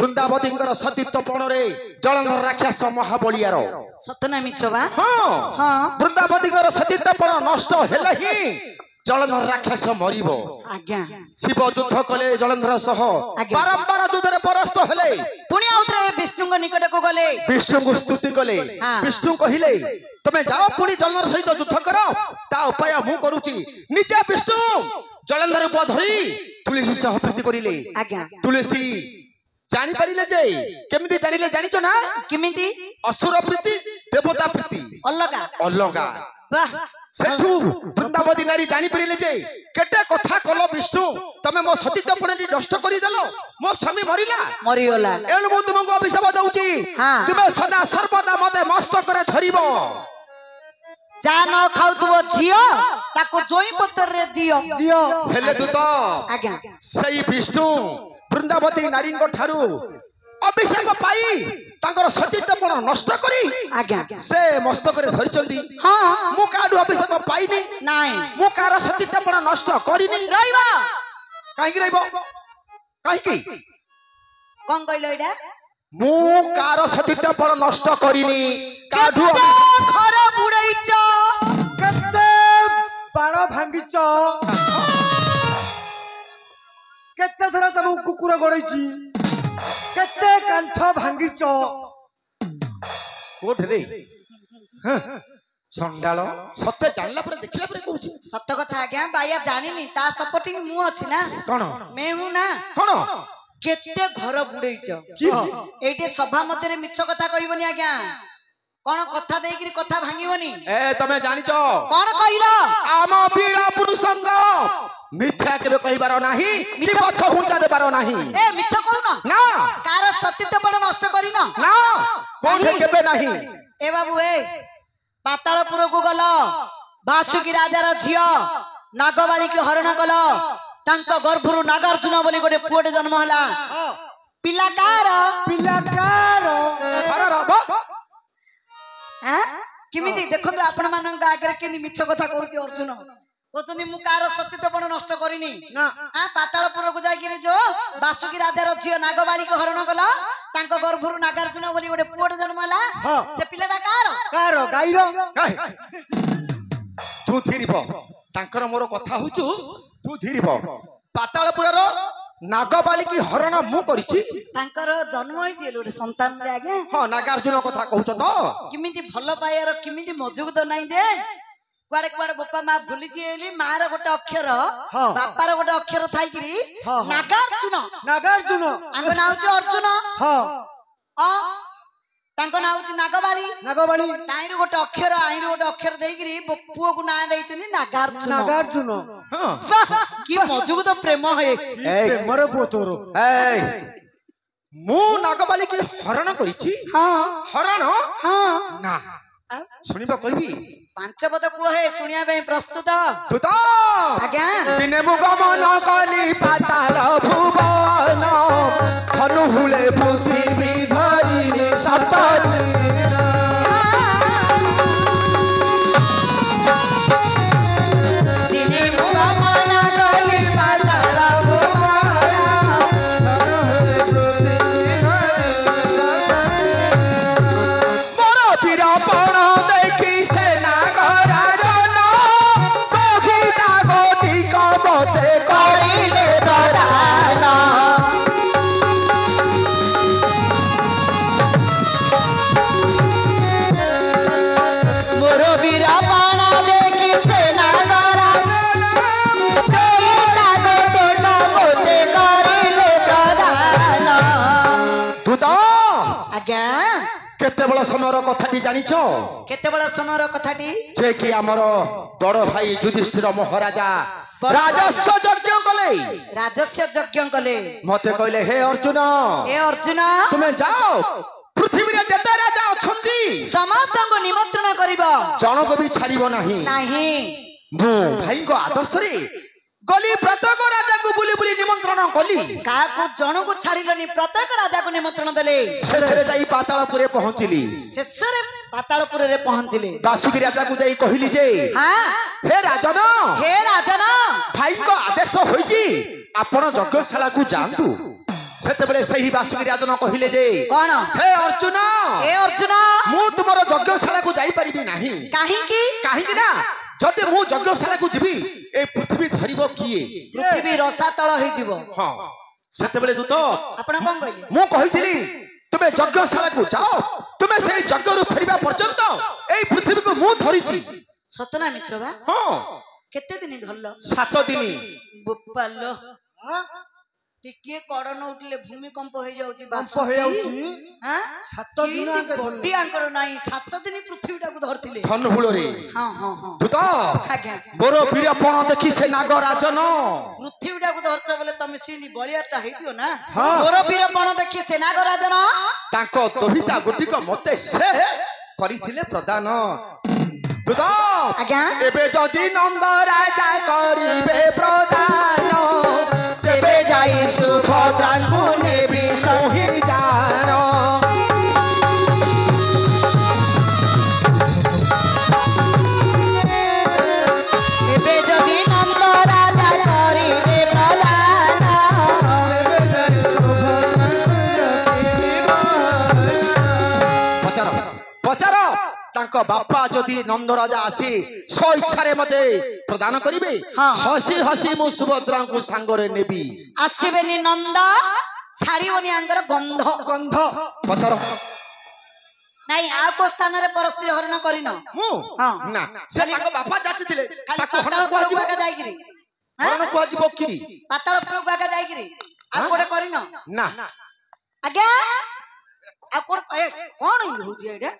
बृंदावती सतीत्व पणरे जलंधर राक्षस महाबलियार सतना मिछबा हाँ बृंदावती सतीत्व पण नष्ट हेले ही जलंधर राक्षस मरिबो आज्ञा शिव युद्ध कले जलंधर सह बारंबार युद्ध रे परास्त हेले पुणी आउथरे विष्णु निकट को गले विष्णु को स्तुति कले विष्णु कहिले तमे जाओ पुणी जलंधर सहित युद्ध करो ता उपाय मु करूची निजे विष्णु जलंधर उप धरी तुलसी सह प्रीति करिले आज्ञा तुलसी जानी परिले जे केमिति जानिले जानिचो ना केमिति असुर प्रीति देवता प्रीति अलगा अलगा वाह सेठू वृंदावती नारी जानी परिले जे केटे कथा कलो विष्णु तमे मो सतीत्व पणटी नष्ट करि देलो मो स्वामी मरिगला एनु मु तुमको अभिशाप दउची तुमे सदा सर्वदा मते मस्तक रे धरिबो जा न खाउतबो झियो ताको जोई पत्तर रे दियो हेले तू तो आज्ञा सही विष्णु वृंदावती नारी को ठारू अभिषेक पाई तांकर सतीत्व पण नष्ट करी आज्ञा से मस्तक रे धरिचंती हां मु काडू अभिषेक पाइनी नाही मु कार सतीत्व पण नष्ट करिनी रहइबा काहे की रहइबो काहे की कोन कइलो एडा मु कार सतीत्व पण नष्ट करिनी काडू घर बुड़ैछ केते बाण भांगिछ केते थरा तम कुकुर गड़ैछि केते कांठ भांगिछ कोठ रे संडाल सत्य जानला पर देखला पर कहूची सत्य कथा आज्ञा बाया जानिनी ता सपोर्टिंग मु अछि ना कोन मैं हूं ना कोन केते घर बुड़ैछ एटे सभा मध्य रे मिछ कथा कहिबनी आज्ञा कोन कथा देइकरी कथा भांगिबनी ए तमे जानिचो कोन कहिला आम वीर पुरुषंग मिथ्या केबे कहिबारो नाही कि पछ घुंचा देबारो नाही ए मिछ कहू ना कार सतीत्व पण नष्ट करिना ना कोठे केबे नाही ए बाबू ए पातालपुर को गलो बासुकी राजार झियो नागबाली के हरण कलो तांको गर्भरु नागार्जुन बोली गोटे पुओटे जन्म हला पिलाकार हर रब हां किमिति देखंतु आपण मानन आगे केनी मिछ कथा कहउची अर्जुन कहउचनी मु कार सतीत्व पण नष्ट करिनी ना हां पातालपुर को जागिरे जो बासुकी राजार झियो नागबाली के हरण कलो तांको गर्भरु नागार्जुन बोली गोटे पुओटे जन्म हला से पिलाटा कार गाईरो तू धीरिब तांकर मोर कथा होचु तू धीरिब पातालपुरर नागबाली की हरण मु करिछि तांकर जन्म होई लोटे संतान रे आगे हां नागार्जुन कथा कहउछ तो किमिति भल पायर किमिति मजबूत नाही जे कुआडे कुआडे बापा मां भूली जेली मार गोटे अक्षर बापार गोटे अक्षर थाइकरी नागार्जुन आंग नाउ छ अर्जुन हां तांको नाउ छ नागबाली ताइर गोटे अक्षर आइर गोटे अक्षर देइकरी पुओ को ना देइछनी नागार्जुन हां की मजबूत प्रेम है प्रेमर पुओ तोर मु नागबाली की हरण करिछि हां हरण हां ना सुनिबा कहबी पांच पद को है सुनिया पे प्रस्तुत तू तो आज्ञा दिने मुगमन कली पाताल भुवन धनु हुले पृथ्वी धरिनी सतत केते बड़ समयर कथाटी जानिछो केते बड़ समयर कथाटी जे कि हमर बड़ भाई युधिष्ठिर महाराजा राजस्व यज्ञ कले मते कहले हे अर्जुन तुमे जाओ पृथ्वी रे जते राजा अछंती समस्त को निमंत्रण करिबो जन को भी छाड़िबो नाही मु भाई को आदर्श रे गली प्रत्येक राजा को बुली बुली निमंत्रण कली का को जन को छाड़िलनी प्रत्येक राजा को निमंत्रण देले शेषरे जाई पातालपुर रे पहुंचली शेषरे पातालपुर रे पहुंचले बासुकी राजा को जाई कहिली जे हां हे राजन भाई को आदेश होईची आपण यज्ञशाला को जानतु ସେତେବେଳେ ସେହି ବାସୁକି ରାଜନ କହିଲେ ଯେ କଣ ହେ ଅର୍ଜୁନ ଏ ଅର୍ଜୁନ ମୁଁ ତୁମର ଯଜ୍ଞଶାଳାକୁ ଯାଇପାରିବି ନାହିଁ। କାହିଁକି କାହିଁକି ନା ଯଦି ମୁଁ ଯଜ୍ଞଶାଳାକୁ ଯିବି ଏ ପୃଥିବୀ ଧରିବ କିଏ? ପୃଥିବୀ ରସାତଳ ହେଇଯିବ। ହଁ ସେତେବେଳେ ଦୂତ ଆପଣ କଣ କହିଲେ? ମୁଁ କହିଥିଲି ତୁମେ ଯଜ୍ଞଶାଳାକୁ ଯାଅ, ତୁମେ ସେଇ ଯଜ୍ଞରୁ ଫେରିବା ପର୍ଯ୍ୟନ୍ତ ଏଇ ପୃଥିବୀକୁ ମୁଁ ଧରିଛି। ସତନା ମିଛ ବା? ହଁ କେତେ ଦିନ ଧରିଲ? 7 ଦିନ। ବୋପାଲୋ ଟିକେ କଡନ ଉଠିଲେ ଭୂମିକମ୍ପ ହେଇଯାଉଛି। କମ୍ପ ହେଇଯାଉଛି। ଆଁ? 7 ଦିନ ଆଙ୍କେ ଧରିଲେ। ବଡି ଆଙ୍କର ନାହିଁ 7 ଦିନ ପୃଥିବୀଟାକୁ ଧରିଥିଲେ। ଧନୁହୁଳରେ ହଁ ହଁ ହଁ ଦୂତ ଆଜ୍ଞା ମୋର ବୀରପଣ ଦେଖି ସେ ନାଗରାଜନ ପୃଥିବୀଟାକୁ ଧରିଛ ବୋଲେ ତମେ ସିନ୍ଦି ବଳିଆଟା ହେଇଥିବ ନା। ହଁ। ମୋର ବୀରପଣ ଦେଖି ସେ ନାଗରାଜନ ତାଙ୍କ ଦହିତା ଗୋଟିକ ମତେ ସେ କରିଥିଲେ ପ୍ରଦାନ। ଦୂତ ଆଜ୍ଞା ଏବେ ଯଦି ନନ୍ଦ ରାଜା କରିବେ ପ୍ରଦାନ ତେବେ ଯାଇ ସୁଭଦ୍ରାଙ୍କୁ ନେବି କହି ଜାଣ। ଏବେ ଯଦି ନନ୍ଦ ରାଜା କରିବେ ପ୍ରଦାନ ପଚାର ପଚାର ତାଙ୍କ ବାପା ଯଦି ନନ୍ଦ ରାଜା ଆସି ସ୍ୱଇଚ୍ଛାରେ ମତେ ପ୍ରଦାନ କରିବେ ହଁ। ହସି ହସି ମୁଁ ସୁଭଦ୍ରାଙ୍କୁ ସାଙ୍ଗରେ ନେବି। ଆସିବେନି ନନ୍ଦ ଛାଡିବନି ଆଙ୍କର ଗନ୍ଧ ଗନ୍ଧ ପଚାର ନାଇଁ ଆଉ କୋଉ ସ୍ଥାନରେ ପରସ୍ତ୍ରୀ ହରଣ କରିନ? ମୁଁ ହଁ। ନା ସେ ତାଙ୍କ ବାପା ଯାଚିଥିଲେ ଖାଲି ତାକୁ ହରଣ ପାତାଳପୁରକୁ କୁହାଯିବ ଆକା ଯାଇକିରି ହରଣ କୁହାଯିବ କି ପାତାଳପୁରକୁ ଆକା ଯାଇକିରି ଆଉ ହଁ? କୋଉଟେ କରିନ? ନା ଆଜ୍ଞା ଆଉ କଣ କଣ ହଉଛି ଏଇଟା?